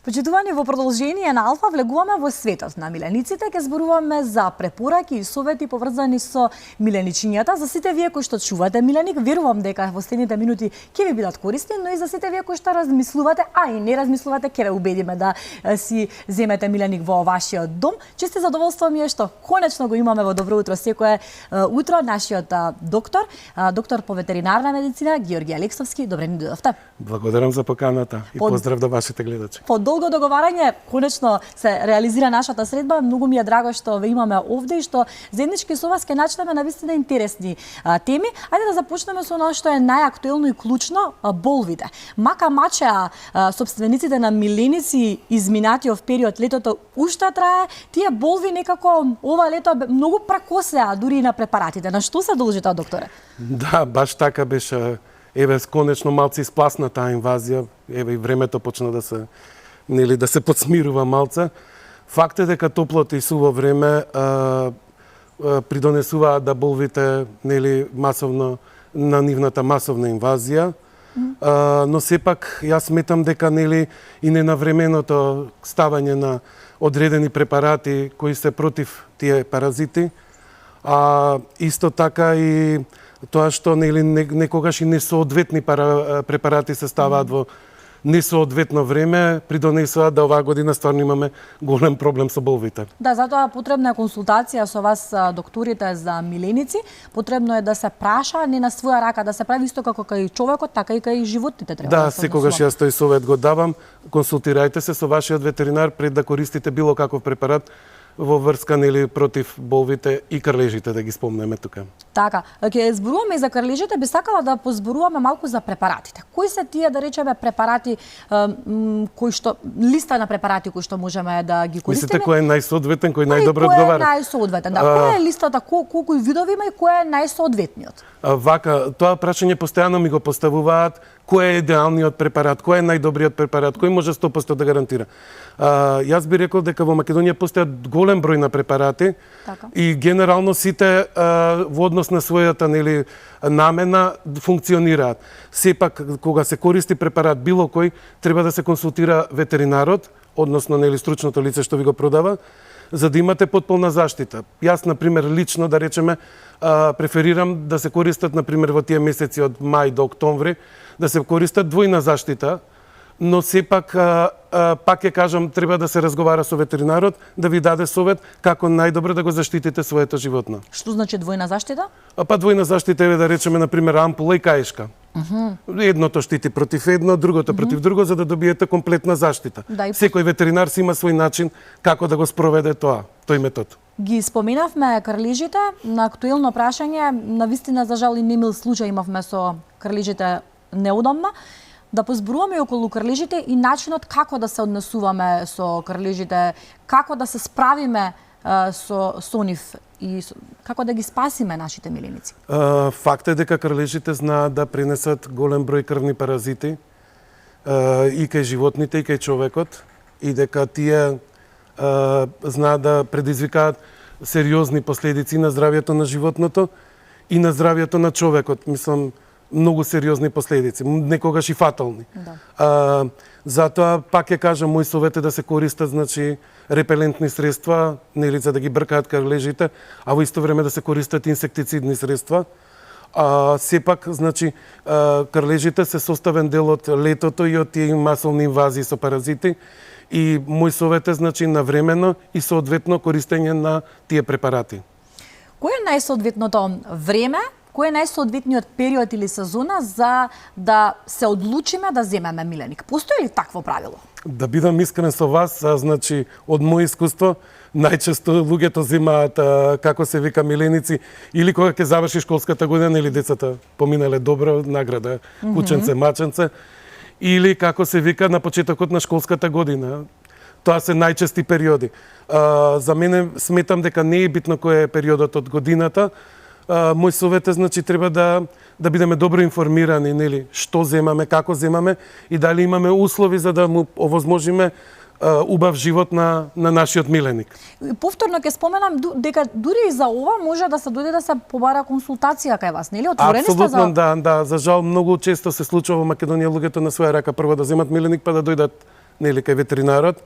Почитувани, во продолжение на Алфа влегуваме во светот на милениците, ке зборуваме за препораки и совети поврзани со миленичињата. За сите вие кои што чувате миленик, верувам дека во следните минути ќе ви бидат корисни, но и за сите вие кои што размислувате, а и не размислувате, ќе ве убедиме да си земете миленик во вашиот дом. Често задоволство ми е што конечно го имаме во Добро утро секое утро нашиот доктор по ветеринарна медицина Георги Алексовски. Добре ни дојдовте. Благодарам за поканата и поздрав до вашите гледачи. По долго договарање, конечно се реализира нашата средба. Многу ми е драго што ве имаме овде и што заеднички со вас ќе начнеме на вистина интересни теми. Ајде да започнеме со она што е најактуелно и клучно, болвите. Мака мачеа собствениците на миленици изминатиот период, летото уште трае, тие болви некако ова лето многу пракосеа дури и на препаратите. На што се должи тоа, докторе? Да, баш така беше. Еве, конечно малце испласна таа инвазија, еве и времето почна да се подсмирува малце. Факт е дека топлото и суво време придонесуваат да болвите масовно на нивната масовна инвазија. Но сепак јас сметам дека и ненавременото ставање на одредени препарати кои се против тие паразити, исто така и тоа што некогаш и несоодветни препарати се ставаат во несоодветно време, придонесуваат да оваа година стварно имаме голем проблем со болвите. Да, затоа потребна е консултација со вас, докторите за миленици. Потребно е да се праша, не на своја рака, да се прави исто како кај човекот, така и кај животните треба да се. Секогаш јас тој совет го давам. Консултирајте се со вашиот ветеринар пред да користите било каков препарат во врска против болвите и крлежите, да ги спомнеме тука. Така, ќе зборуваме и за крлежите, би сакала да позборуваме малку за препаратите. Кои се тие, да речеме, препарати кои што листа на препарати кои што можеме да ги користиме? Мислите кој е најсоодветен, кој најдобро одговара? Кој е најсоодветен? Да, која е листата, колку видови има и кој е најсоодветниот? Вака, тоа прашање постојано ми го поставуваат. Кој е идеалниот препарат, кој е најдобриот препарат, кој може 100% да гарантира. Јас би рекол дека во Македонија постојат голем број на препарати и генерално сите во однос на својата намена функционираат. Сепак, кога се користи препарат било кој, треба да се консултира ветеринарот, односно стручното лице што ви го продава, за да имате потполна заштита. Јас, например, лично, да речеме, преферирам да се користат, например, во тие месеци од мај до октомври, да се користат двојна заштита, но сепак, пак ќе кажам, треба да се разговара со ветеринарот, да ви даде совет како најдобро да го заштитите своето животно. Што значи двојна заштита? Двојна заштита е, да речеме, например, ампула и каишка. Едното штити против едно, другото против друго, за да добиете комплетна заштита. Секој ветеринар си има свој начин како да го спроведе тој метод. Ги споменавме крлежите, на актуелно прашање, на вистина за жал и немил случај имавме со крлежите неудобно. Да позборуваме околу крлежите и начинот како да се однесуваме со крлежите, како да се справиме со нив и како да ги спасиме нашите миленици. Факт е дека крлежите знаат да пренесат голем број крвни паразити и кај животните и кај човекот и дека тие знаат да предизвикаат сериозни последици на здравјето на животното и на здравјето на човекот. Мислам, многу сериозни последици, некогаш и фатални. Затоа, пак ќе кажам, мој совет е да се користат, репелентни средства, за да ги бркаат крлежите, а во исто време да се користат инсектицидни средства. Сепак, крлежите се составен дел од летото и од тие масовни инвазии со паразити. И мој совет е, навремено и соодветно користење на тие препарати. Кој е најсоодветното време, кој е најсоодветниот период или сезона за да се одлучиме да земеме миленик? Постои ли такво правило? Да бидам искрен со вас, од моје искуство, најчесто луѓето земаат, како се вика, миленици, или кога ќе заврши школската година, или децата поминале добро, награда, кученце, маченце, или како се вика на почетокот на школската година. Тоа се најчести периоди. За мене сметам дека не е битно кој е периодот од годината. Мој совет е, треба да бидеме добро информирани, што земаме, како земаме и дали имаме услови за да му овозможиме убав живот на нашиот миленик. Повторно ќе споменам дека дури и за ова може да се дојде да се побара консултација кај вас, нели? Отворени сте за... Апсолутно, да. За жал многу често се случува во Македонија луѓето на своја рака прво да земат миленик па да дојдат нели кај ветеринарот,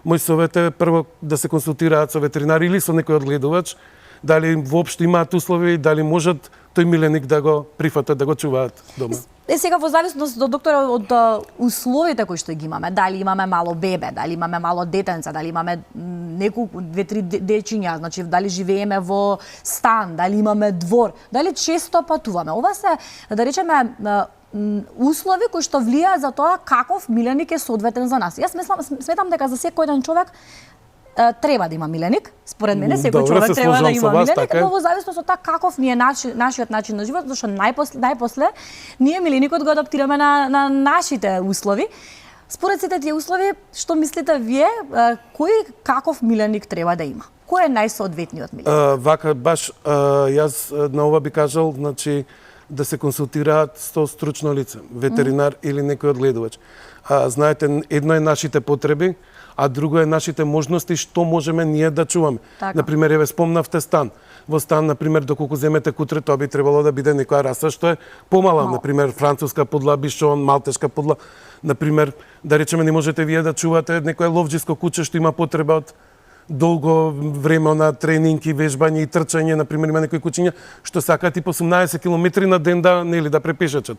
мој совет е прво да се консултираат со ветеринар или со некој одгледувач, дали воопшто имаат услови, дали можат тој миленик да го прифатат, да го чуваат дома. Сега во зависност од доктора од условите кои што ги имаме, дали имаме мало бебе, дали имаме мало детенца, дали имаме неколку две-три дечиња, значи дали живееме во стан, дали имаме двор, дали често патуваме. Ова се, да речеме, услови кои што влијаат за тоа каков миленик е соодветен за нас. Јас сметам дека за секој еден човек треба да има миленик, според мене секој човек треба да има миленик, но во зависност од тоа каков ни е нашиот начин на живот, зашто најпосле ние миленикот го адаптираме на нашите услови. Според сите тие услови, што мислите вие, кој каков миленик треба да има? Кој е најсоодветниот миленик? Вака баш јас на ова би кажал, значи да се консултираат со стручно лице, ветеринар или некој одгледувач. Знаете, едно е нашите потреби, а друго е нашите можности што можеме ние да чуваме. Така. Например, еве спомнавте стан. Во стан, например, доколку земете кутре, тоа би требало да биде некоја раса што е помала, например, француска подла, бишон, малтешка подла. Например, да речеме, не можете вие да чувате некое ловџиско куче што има потреба од долго време на тренинги, вежбање и трчање, например, има некои кучиња што сакаат и по 18 километри на ден да препешачат.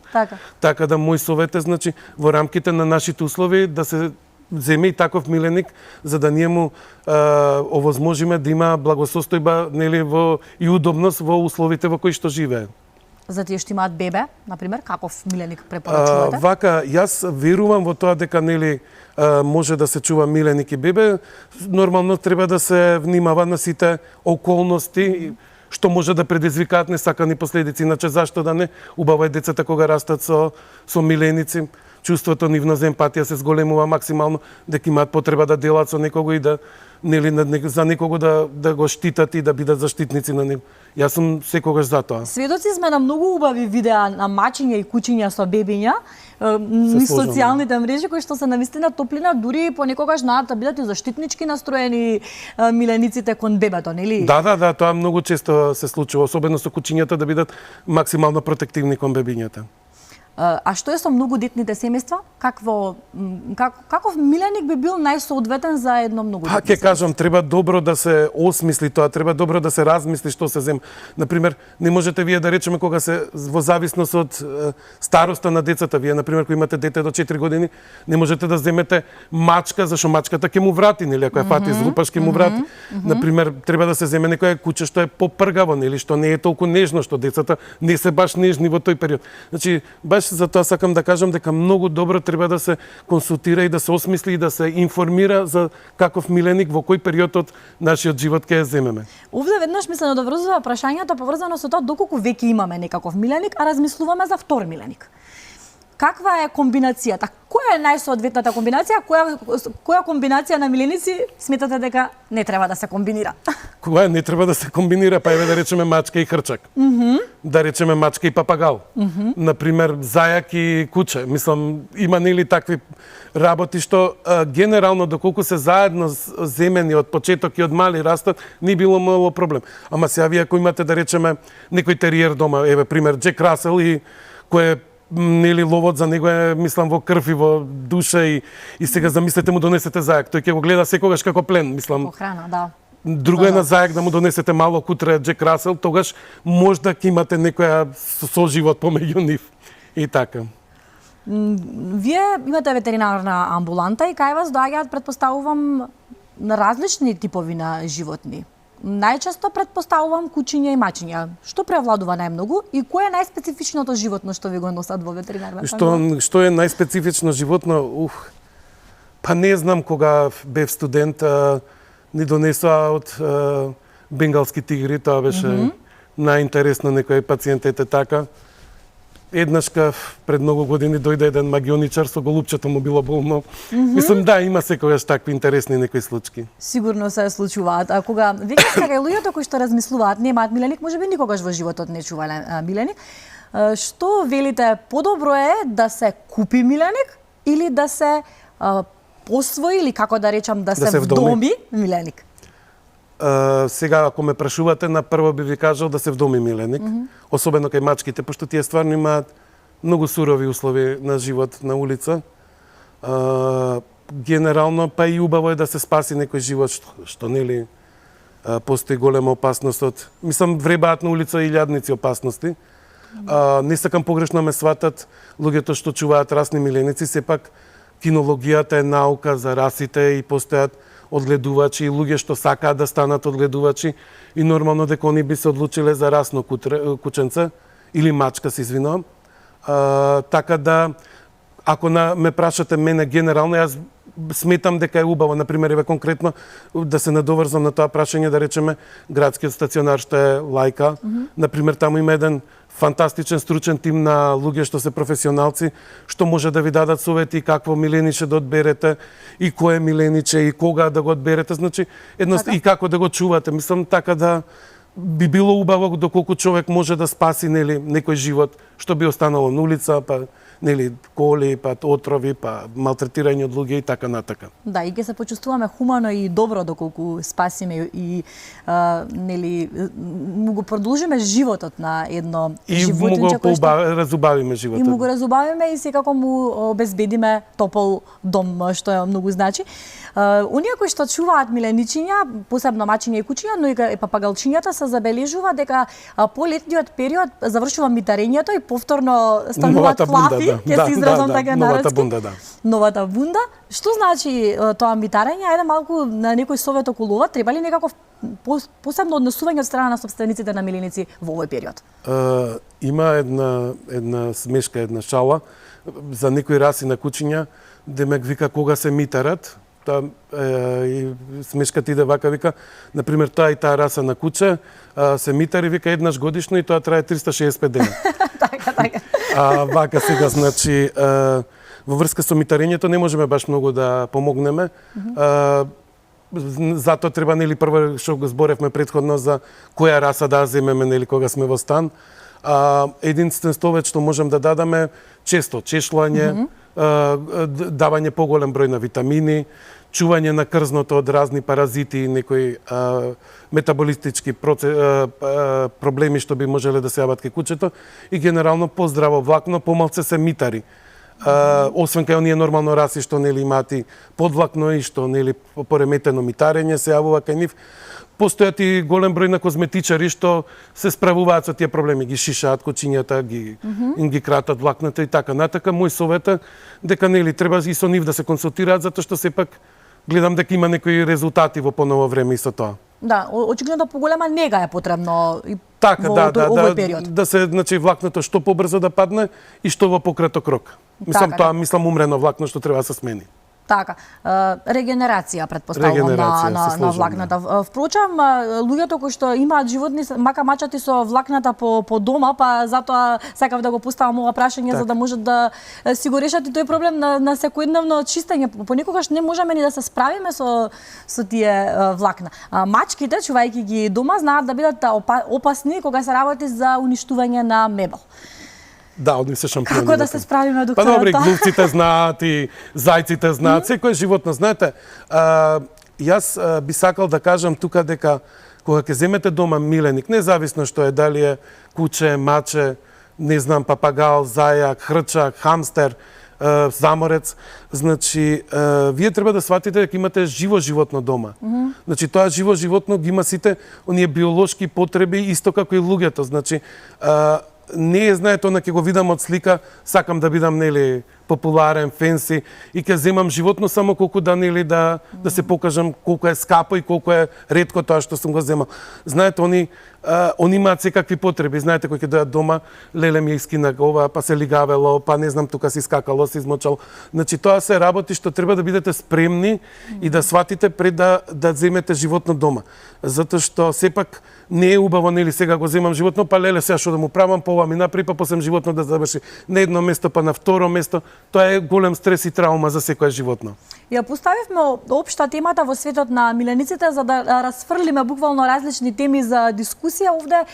Така да мој совет е, значи, во рамките на нашите услови да се земе и таков миленик за да ние му овозможиме да има благосостојба, во и удобност во условите во кои што живее. За тие што имаат бебе, например, каков миленик препорачувате? Вака, јас верувам во тоа дека може да се чува миленик и бебе. Нормално треба да се внимава на сите околности што може да предизвикаат несакани последици. Иначе зашто да не? Убаво е децата кога растат со миленици. Чувството нивно за емпатија се зголемува максимално, дека имаат потреба да делат со некого и да за некого да го штитат и да бидат заштитници на него. Јас сум секогаш за тоа. Сведоци сме на многу убави видеа на мачиња и кучиња со бебиња низ социјалните мрежи кои што се навистина топлина, дури понекогаш знаат да бидат и заштитнички настроени милениците кон бебето, нели? Да, тоа многу често се случува, особено со кучињата да бидат максимално протективни кон бебињата. А што е со многудетните семејства? Каков миленик би бил најсоодветен за едно многудетно семејство? Ќе кажам, треба добро да се осмисли тоа, треба добро да се размисли што се зема. Например, не можете вие да речеме кога се во зависност од староста на децата, вие например кога имате дете до 4 години, не можете да земете мачка, зашто мачката ќе му врати, нели, ако ја фати злупаш ќе му врати. Например, треба да се земе некое куче што е попргаво, нели, што не е толку нежно, што децата не се баш нежни во тој период. Значи, баш за тоа сакам да кажам дека многу добро треба да се консултира и да се осмисли и да се информира за каков миленик во кој период од нашиот живот ќе ја земеме. Овде веднаш ми се надоврзува прашањето поврзано со тоа доколку веќе имаме некаков миленик, а размислуваме за втор миленик. Каква е комбинацијата? Која е најсоодветната комбинација? Која комбинација на миленици сметате дека не треба да се комбинира? Која не треба да се комбинира, па еве да речеме мачка и хрчак. Да речеме мачка и папагал. Например, зајак и куче. Мислам, има нели такви работи што генерално доколку се заедно земени од почеток и од мали растат, не било мало проблем. Ама сега вие ако имате да речеме некој териер дома, еве пример Джек Расел и кој е нели ловот за него е, мислам, во крв и во душа и сега замислете му донесете зајак. Тој ќе го гледа секогаш како плен, мислам. Охрана, да. Друго е на зајак да му донесете мало кутре Джек Расел, тогаш можда ќе имате некоја соживот помеѓу нив. И така. Вие имате ветеринарна амбуланта и кај вас доаѓаат, предпоставувам, на различни типови на животни. Најчесто предпоставувам кучиња и мачиња. Што превладува најмногу и кое е најспецифичното животно што ви го носат во ветеринарната амбуланта? Што е најспецифично животно? Па не знам, кога бев студент, ни донесоа од бенгалски тигри, тоа беше најинтересно, некој пациент ете така. Еднашка пред многу години дојде еден магионичар со голубчето му било болно. Мислам, да, има секогаш такви интересни некои случаи. Сигурно се случуваат. А кога викате дека луѓето кои што размислуваат немаат миленик, можеби никогаш во животот не чувале миленик. Што велите, подобро е да се купи миленик или да се посвои или како да речам да се вдоми миленик? Сега, ако ме прашувате, на прво би ви кажал да се вдоми миленик, особено кај мачките, пошто тие стварно имаат многу сурови услови на живот на улица. генерално па и убаво е да се спаси некој живот што нели постои голема опасност од, мислам, вребаат на улица илјадници опасности. Не сакам погрешно ме сватат луѓето што чуваат расни миленици, сепак кинологијата е наука за расите и постојат одгледувачи и луѓе што сакаат да станат одгледувачи и нормално дека они би се одлучиле за расно кученце или мачка, се извинувам. Така да, ако ме прашате мене генерално, јас сметам дека е убаво, например, еве конкретно да се надоврзам на тоа прашање, да речеме градскиот стационар што е Лајка, например, таму има еден фантастичен стручен тим на луѓе што се професионалци, што може да ви дадат совети какво милениче да одберете и кое милениче и кога да го одберете, значи и како да го чувате. Мислам така да би било убаво доколку човек може да спаси нели некој живот што би останало на улица, па нели коли, па отрови, па малтретирање од луѓе и така натака. Да, и ќе се почувствуваме хумано и добро доколку спасиме и нели му го продолжиме животот на едно животинче кој што разубавиме животот. И му го разубавиме и секако му обезбедиме топол дом, што е многу значи. Оние кои што чуваат миленичиња, посебно мачиња и кучиња, но и папагалчињата, се забележува дека по летниот период завршува митарењето и повторно стануваат плафи, ќе се изразам така народски. Новата бунда. Што значи тоа митарење? Ајде малку на некој совет околу ова, треба ли некаков посебно однесување од страна на собствениците на миленици во овој период? Има една смешка, една шала за некои раси на кучиња, демек вика кога се митарат, и смешката иде вака, вика, например, таа и таа раса на куче се митари, вика, еднаш годишно и тоа трае 365 дена. Така. Вака сега, значи, во врска со митарењето не можеме баш многу да помогнеме. Затоа треба, нели, прво што го зборевме претходно за која раса да земеме, нели, кога сме во стан. Единствен совет што можем да дадаме често чешлање, давање поголем број на витамини, чување на крзното од разни паразити и некои метаболистички проблеми што би можеле да се јават кај кучето и генерално поздраво влакно, помалце се митари. Освен кај оние нормално раси што нели имаат и подвлакно и што нели пореметено митарење се јавува кај нив, постојат и голем број на козметичари што се справуваат со тие проблеми, ги шишаат кучињата, ги кратат влакната и така натака. Мој совет е дека нели треба и со нив да се консултираат, затоа што сепак гледам дека има некои резултати во поново време и со тоа. Да, очигледно поголема нега е потребно и така, во овој период. Да се, значи, влакното што побрзо да падне и што во пократок рок. Мислам, така, тоа умрено влакно што треба да се смени. Така, регенерација предпоставувам на влакната. Впрочем, луѓето кои што имаат животни, мака мачати со влакната по дома, па затоа сакав да го поставам ова прашање за да можат да си го решат и тој проблем на секојдневно чистење. Понекогаш не можеме ни да се справиме со тие влакна. Мачките, чувајќи ги дома, знаат да бидат опасни кога се работи за уништување на мебел. Да, одни се шампиони. Како да се справиме доктор? Па добре, глувците знаат и зајците знаат, секој животно знаете. Јас би сакал да кажам тука дека кога ќе земете дома миленик, независно што е дали е куче, маче, не знам, папагал, зајак, хрчак, хамстер, заморец, значи вие треба да сватите дека имате живо животно дома. Значи тоа живо животно ги има сите оние биолошки потреби исто како и луѓето, значи не знаете, она ќе го видам од слика, сакам да бидам нели популарен, фенси и ќе земам животно само колку да нели да се покажам колку е скапо и колку е ретко тоа што сум го земал. Знаете, они имаат секакви потреби. Знаете, кој ќе дојат дома, леле ми искина ова, па се лигавело, па не знам, тука си скакало, се измочало. Значи тоа се работи што треба да бидете спремни и да сватите пред да земете животно дома. Затоа што сепак не е убаво, нели, сега го земам животно, па леле сега што да му правам, па ова ми направи, па после животно да заврши на едно место, па на второ место. Тоа е голем стрес и траума за секое животно. Ја поставивме општа темата во светот на милениците за да расфрлиме буквално различни теми за дискусија. Овде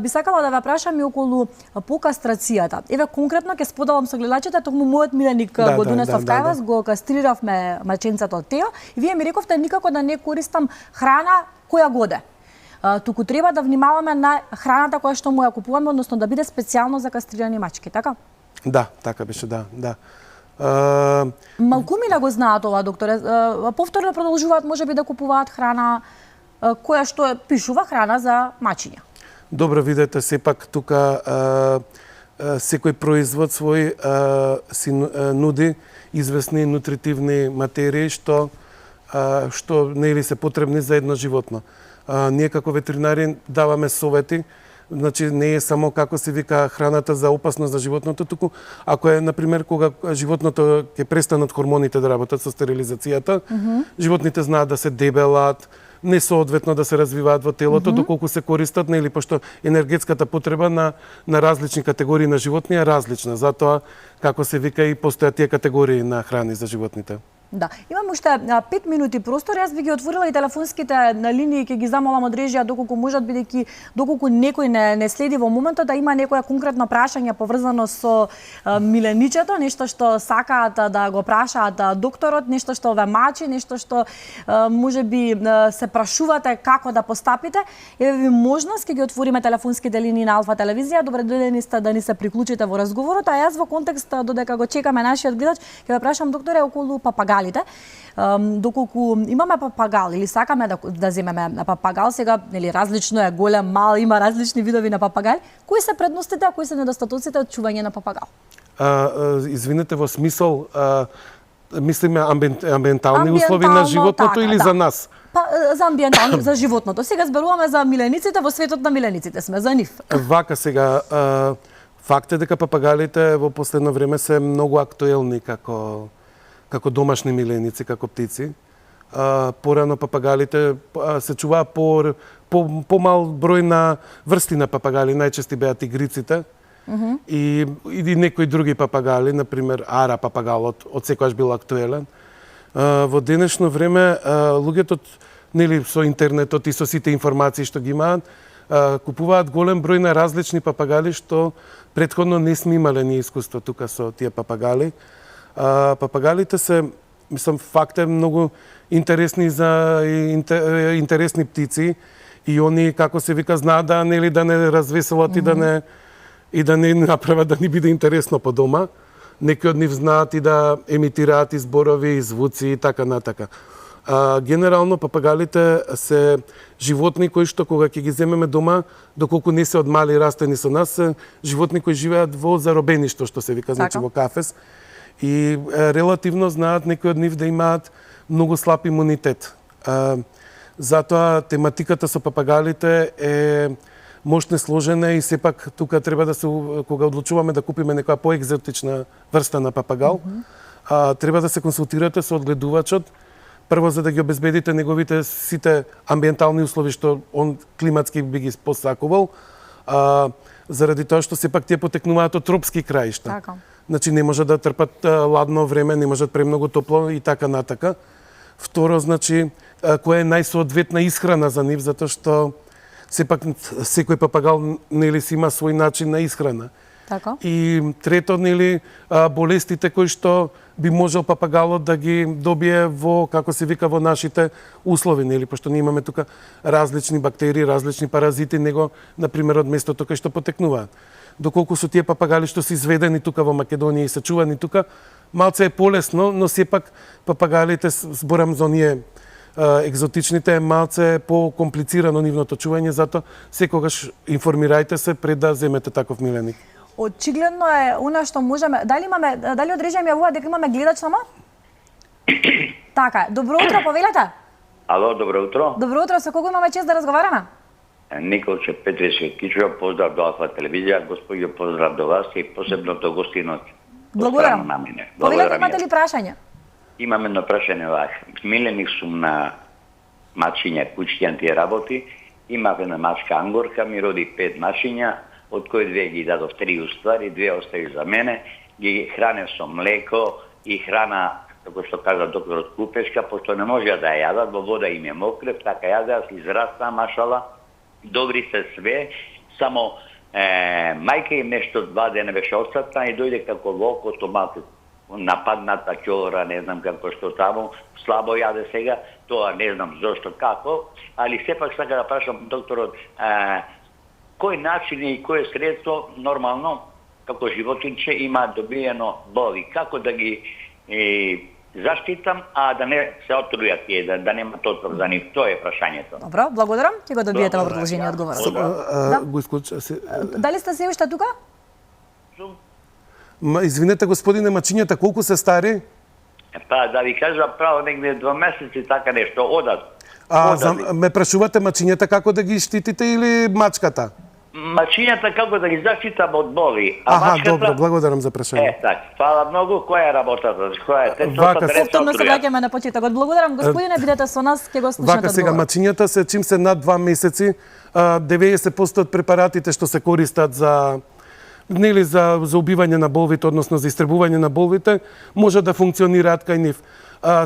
би сакала да ве прашам и околу покастрацијата. Еве конкретно ќе споделам со гледачите, токму мојот миленик го донесов кај вас, го кастриравме маченцето од Тео и вие ми рековте никако да не користам храна која годе. Туку треба да внимаваме на храната која што му ја купуваме, односно да биде специјално за кастрирани мачки, така? Да, така беше, да. Малкумина го знаат ова, докторе. Повторно продолжуваат можеби да купуваат храна која што пишува храна за мачиња. Добро, видете, сепак тука секој производ свој си нуди известни нутритивни материи што нели се потребни за едно животно. Ние како ветеринари даваме совети, значи не е само како се вика храната за опасно за животното, туку ако е на пример кога животното ќе престанат хормоните да работат со стерилизацијата, животните знаат да се дебелат, несоодветно да се развиваат во телото, доколку се користат, нели, пошто енергетската потреба на различни категории на животни е различна. Затоа, како се вика, и постојат тие категории на храни за животните. Да. Имам уште 5 минути простор. Јас би ги отворила и телефонските на линии, ќе ги замолам од режија доколку можат, бидејќи доколку некој не следи во моментот да има некоја конкретно прашање поврзано со миленичето, нешто што сакаат да го прашаат докторот, нешто што ве мачи, нешто што можеби се прашувате како да постапите. Еве ви можност, ќе ги отвориме телефонските линии на Алфа телевизија. Добре дојдени сте да ни се приклучите во разговорот, а јас во контекст додека го чекаме нашиот гледач, ќе ве прашам, докторе, околу папагалите. Доколку имаме папагал или сакаме да земеме папагал, сега нели различно е, голем, мал, има различни видови на папагали. Кои се предностите, а кои се недостатоците од чување на папагал? Извинете, во смисол мислиме амбиентални услови на животното, така, или за нас? За амбиентални, за животното. Сега зборуваме за милениците, во светот на милениците сме, за нив. Вака сега, факт е дека папагалите во последно време се многу актуелни како домашни миленици, како птици. Порано папагалите се чуваа по-мал број на врсти на папагали, најчести беа тигриците и некои други папагали, например ара папагалот, од секојаш бил актуелен. Во денешно време луѓето, нели, со интернетот и со сите информации што ги имаат, купуваат голем број на различни папагали што претходно не сме имале ние искуство тука со тие папагали. Папагалите се, мислам, факт е многу интересни за интересни птици и они, како се вика, знаат да нели да не развеселат и да не направат да ни биде интересно по дома. Некои од нив знаат и да емитираат и зборови, и звуци и така натака. Генерално папагалите се животни кои што кога ќе ги земеме дома, доколку не се од мали растени со нас, се животни кои живеат во заробеништо, што се вика, значи во кафес. И релативно знаат некои од нив да имаат многу слаб имунитет. Затоа тематиката со папагалите е мощно сложена и сепак тука треба да се, кога одлучуваме да купиме некоја поекзотична врста на папагал, треба да се консултирате со одгледувачот, прво за да ги обезбедите неговите сите амбиентални услови што он климатски би ги посакувал, заради тоа што сепак тие потекнуваат од тропски краишта. Така. Значи не може да трпат ладно време, не можат премногу топло и така натака. Второ, значи, која е најсоодветна исхрана за нив, затоа што сепак секој папагал нели си има свој начин на исхрана. Така. И трето, нели, болестите кои што би можел папагалот да ги добие во, како се вика, во нашите услови, нели, пошто ние имаме тука различни бактерии, различни паразити, него, например, од местото кај што потекнуваат. Доколку со тие папагали што се изведени тука во Македонија и се чувани тука, малце е полесно, но сепак папагалите, зборам за оние екзотичните, е малце по-комплицирано нивното чување, затоа секогаш информирајте се пред да земете таков миленик. Очигледно е она што можеме. Дали од режија ми јавува дека имаме гледач само? Така, добро утро, повелете. Ало, добро утро. Добро утро, со кого имаме чест да разговараме? Николче Петриче Кичува, поздрав до Алфа телевизија, господјо, поздрав до вас и посебно до гостинот. Благодарам. Повелете, имате ли прашање? Имам едно прашање вака. Миленик сум на мачиња, кучки антиработи. Имав една мачка ангорка, ми роди 5 мачиња, од кои 2 ги дадов 3 уствари, 2 остави за мене. Ги хранев со млеко и храна, како што кажа докторот, купешка, пошто не можеа да ја јадат, во вода им е мокрев, така јадеа, израстаа, машала. Добри се све, само мајка им нешто 2 дена беше остатна и дојде како во окото малку нападната ќора, не знам како што таму, слабо јаде сега, тоа не знам зошто како, али сепак сака да прашам докторот, кој начин и кој средство нормално како животинче има добиено боли. Како да ги заштитам, а да не се отрујат тие, да немат отров за нив. Тоа е прашањето. Добро, благодарам. Ќе го добиете во Добро, продолжение ја. одговорот. Добро. Го исклуча се. Дали сте се уште тука? Извинете, господине, мачињата колку се стари? Па да ви кажа право, негде 2 месеци така нешто одат. Ме прашувате мачињата како да ги штитите или мачката? Мачињата како да ги заштитам од боли, Добро, благодарам за прашање. така, фала многу, која е работата, која е Вака, да не се Повторно се отрујат. враќаме на почетокот. Благодарам, господине, бидете со нас, ќе го слушнете Вака сега одговорот. мачињата се чим се над 2 месеци, 90% од препаратите што се користат за за убивање на болвите, односно за истребување на болвите, може да функционираат кај нив.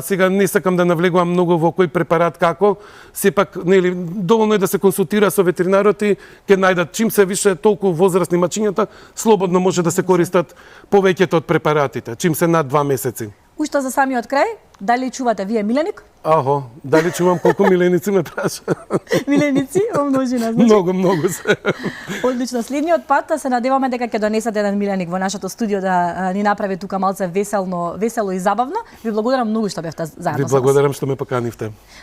Сега не сакам да навлегувам многу во кој препарат како, сепак доволно е да се консултира со ветеринарот и ќе најдат чим се више толку возрастни мачињата, слободно може да се користат повеќето од препаратите, чим се над 2 месеци. Уште за самиот крај, дали чувате вие миленик? Дали чувам колку миленици ме праша? Миленици во множина, значи. Многу се. Одлично. Следниот пат се надеваме дека ќе донесете еден миленик во нашето студио да ни направи тука малце весело и забавно. Ви благодарам многу што бевте заедно Ви со нас. благодарам што ме поканивте.